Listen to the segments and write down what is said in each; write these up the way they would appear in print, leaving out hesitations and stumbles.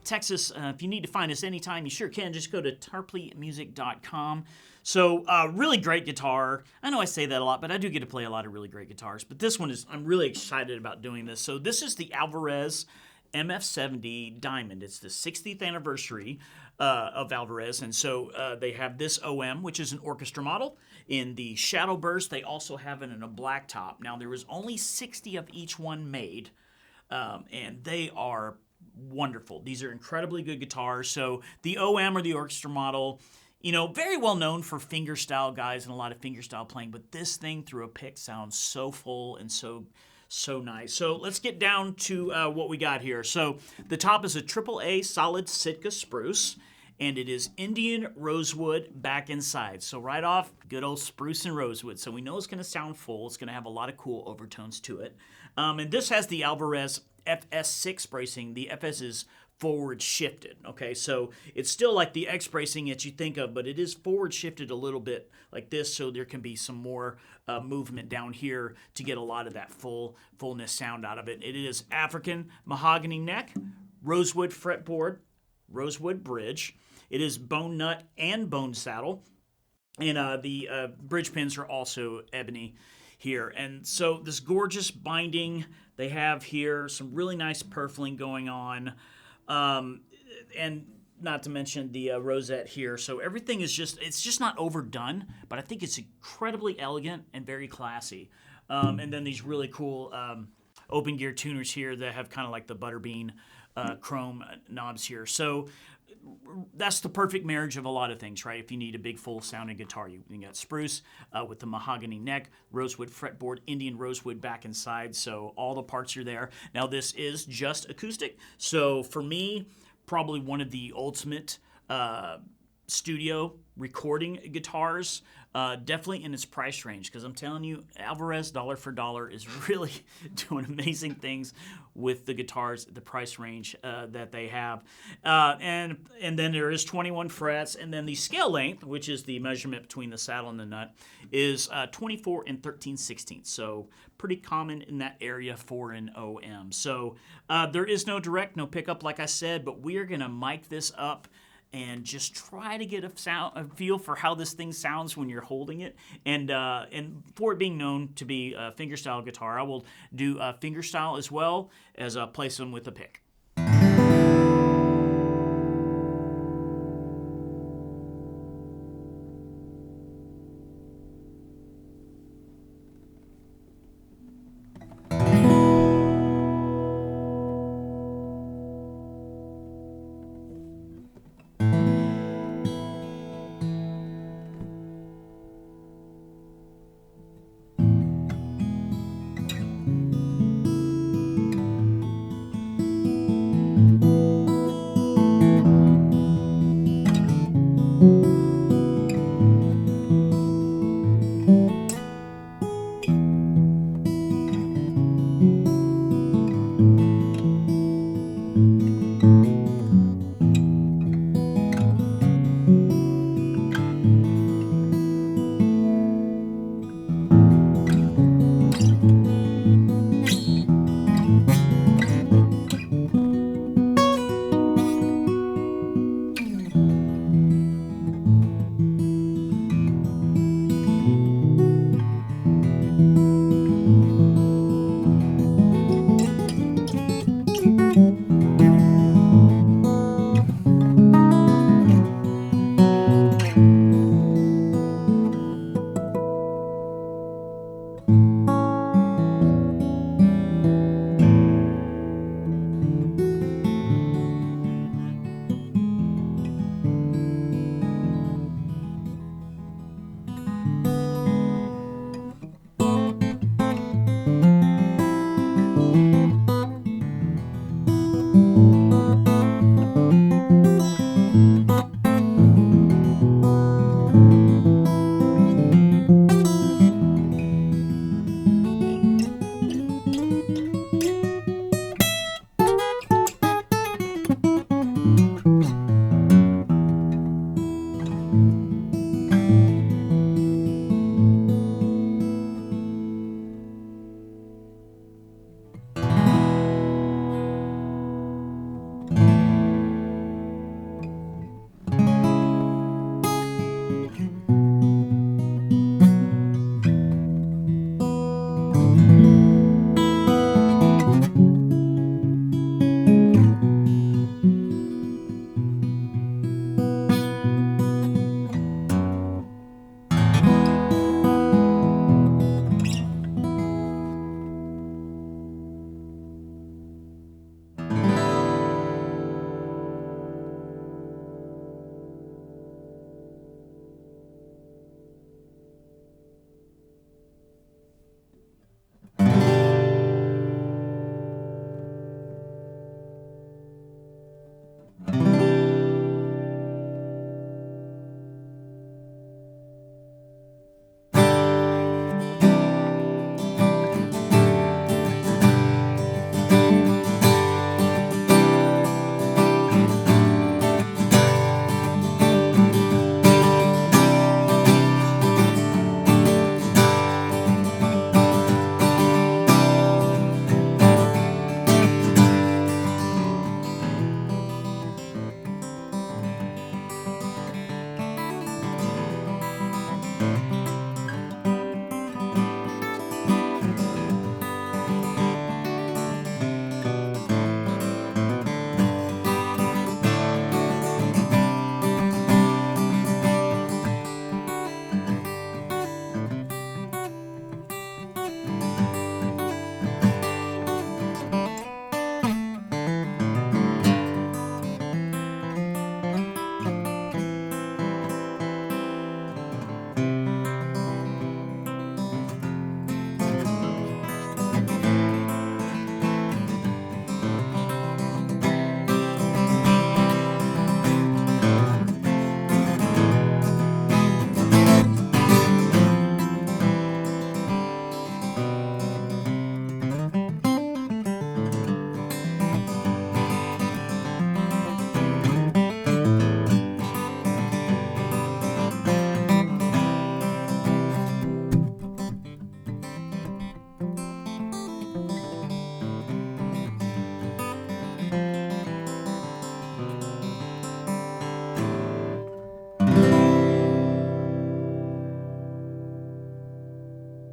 Texas. If you need to find us anytime, you sure can. Just go to tarpleymusic.com. So, really great guitar. I know I say that a lot, but I do get to play a lot of really great guitars. But this one I'm really excited about doing this. So this is the Alvarez MF70 Diamond. It's the 60th anniversary of Alvarez, and so they have this OM, which is an orchestra model, in the Shadowburst. They also have it in a black top. Now, there was only 60 of each one made, and they are wonderful. These are incredibly good guitars. So the OM, or the orchestra model, very well known for fingerstyle guys and a lot of fingerstyle playing, but this thing through a pick sounds so full and so nice. So let's get down to what we got here. So the top is a AAA solid Sitka spruce, and it is Indian rosewood back and sides. So right off, good old spruce and rosewood. So we know it's going to sound full. It's going to have a lot of cool overtones to it. And this has the Alvarez FS6 bracing. The FS is forward shifted. Okay, so it's still like the X bracing that you think of, but it is forward shifted a little bit like this, so there can be some more movement down here to get a lot of that fullness sound out of it. It is African mahogany neck, rosewood fretboard, rosewood bridge. It is bone nut and bone saddle, and the bridge pins are also ebony here. And so this gorgeous binding they have here, some really nice purfling going on. And not to mention the rosette here. So everything is it's just not overdone, but I think it's incredibly elegant and very classy. And then these really cool open gear tuners here that have kind of like the butterbean chrome knobs here. So that's the perfect marriage of a lot of things, right? If you need a big full sounding guitar, you got spruce with the mahogany neck, rosewood fretboard, Indian rosewood back and sides. So all the parts are there. Now this is just acoustic. So for me, probably one of the ultimate studio recording guitars, definitely in its price range, because I'm telling you, Alvarez dollar for dollar is really doing amazing things with the guitars at the price range that they have. And then there is 21 frets, and then the scale length, which is the measurement between the saddle and the nut, is 24 and 13/16. So pretty common in that area for an OM. So there is no direct, no pickup, like I said, but we are going to mic this up and just try to get a feel for how this thing sounds when you're holding it. And for it being known to be a fingerstyle guitar, I will do fingerstyle as well as place them with a pick.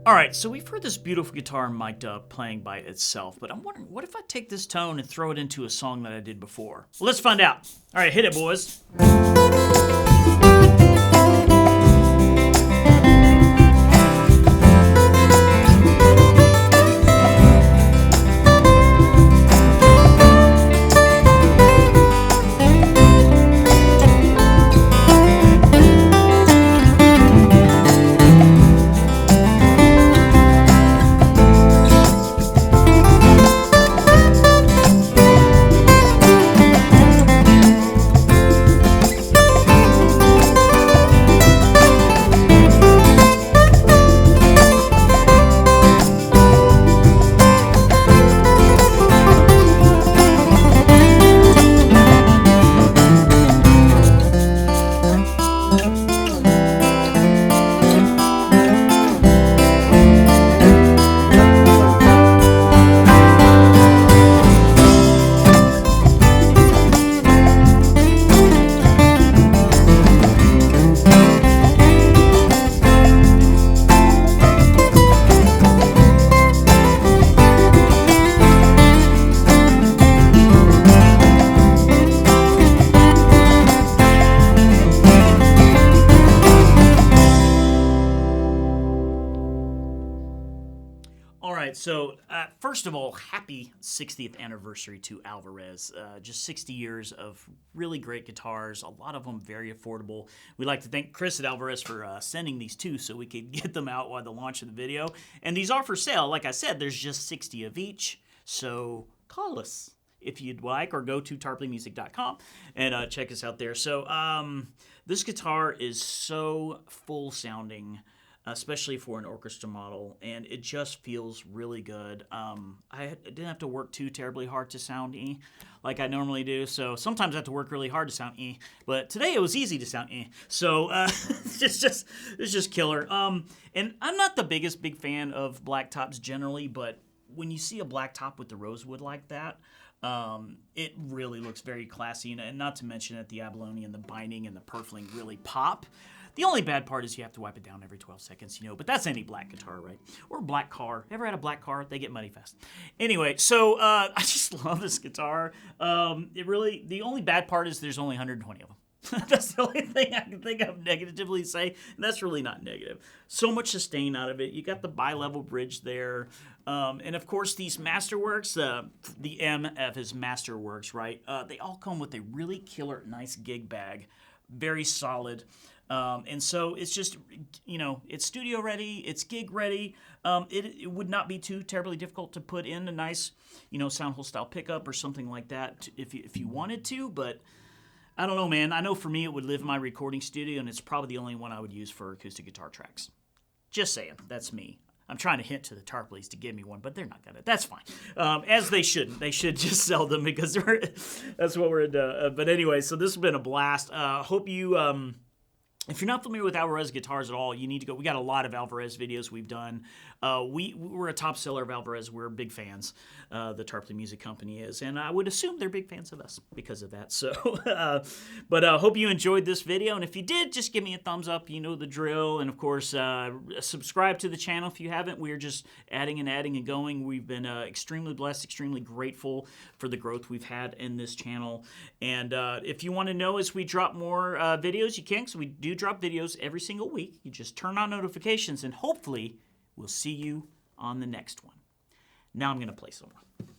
All right, so we've heard this beautiful guitar mic'd up playing by itself, but I'm wondering, what if I take this tone and throw it into a song that I did before? Well, let's find out. All right, hit it, boys. So, first of all, happy 60th anniversary to Alvarez. Just 60 years of really great guitars, a lot of them very affordable. We'd like to thank Chris at Alvarez for sending these too so we could get them out while the launch of the video. And these are for sale. Like I said, there's just 60 of each, so call us if you'd like, or go to tarpleymusic.com and check us out there. So, this guitar is so full sounding, especially for an orchestra model, and it just feels really good. I didn't have to work too terribly hard to sound E like I normally do, so sometimes I have to work really hard to sound E, but today it was easy to sound E, so it's just killer. And I'm not the big fan of black tops generally, but when you see a black top with the rosewood like that, it really looks very classy, and not to mention that the Abalone and the binding and the purfling really pop. The only bad part is you have to wipe it down every 12 seconds, you know, but that's any black guitar, right? Or a black car. Ever had a black car? They get muddy fast. Anyway, so I just love this guitar. The only bad part is there's only 120 of them. That's the only thing I can think of negatively to say, and that's really not negative. So much sustain out of it. You got the bi-level bridge there. And of course, these Masterworks, the MF is Masterworks, right? They all come with a really killer, nice gig bag. Very solid. And so it's just, you know, it's studio ready, it's gig ready. It would not be too terribly difficult to put in a nice, you know, soundhole style pickup or something like that if you wanted to, but I don't know, man. I know for me it would live in my recording studio, and it's probably the only one I would use for acoustic guitar tracks. Just saying, that's me. I'm trying to hint to the Tarpleys to give me one, but they're not gonna. That's fine. As they shouldn't. They should just sell them because that's what we're into. But anyway, so this has been a blast. Hope you. If you're not familiar with Alvarez guitars at all, you need to go. We got a lot of Alvarez videos we've done. We're a top seller of Alvarez. We're big fans. The Tarpley Music Company is, and I would assume they're big fans of us because of that. So, but hope you enjoyed this video, and if you did, just give me a thumbs up. You know the drill, and of course, subscribe to the channel if you haven't. We're just adding and going. We've been extremely blessed, extremely grateful for the growth we've had in this channel. And if you want to know as we drop more videos, you can, because we do drop videos every single week. You just turn on notifications, and hopefully we'll see you on the next one. Now I'm going to play some more.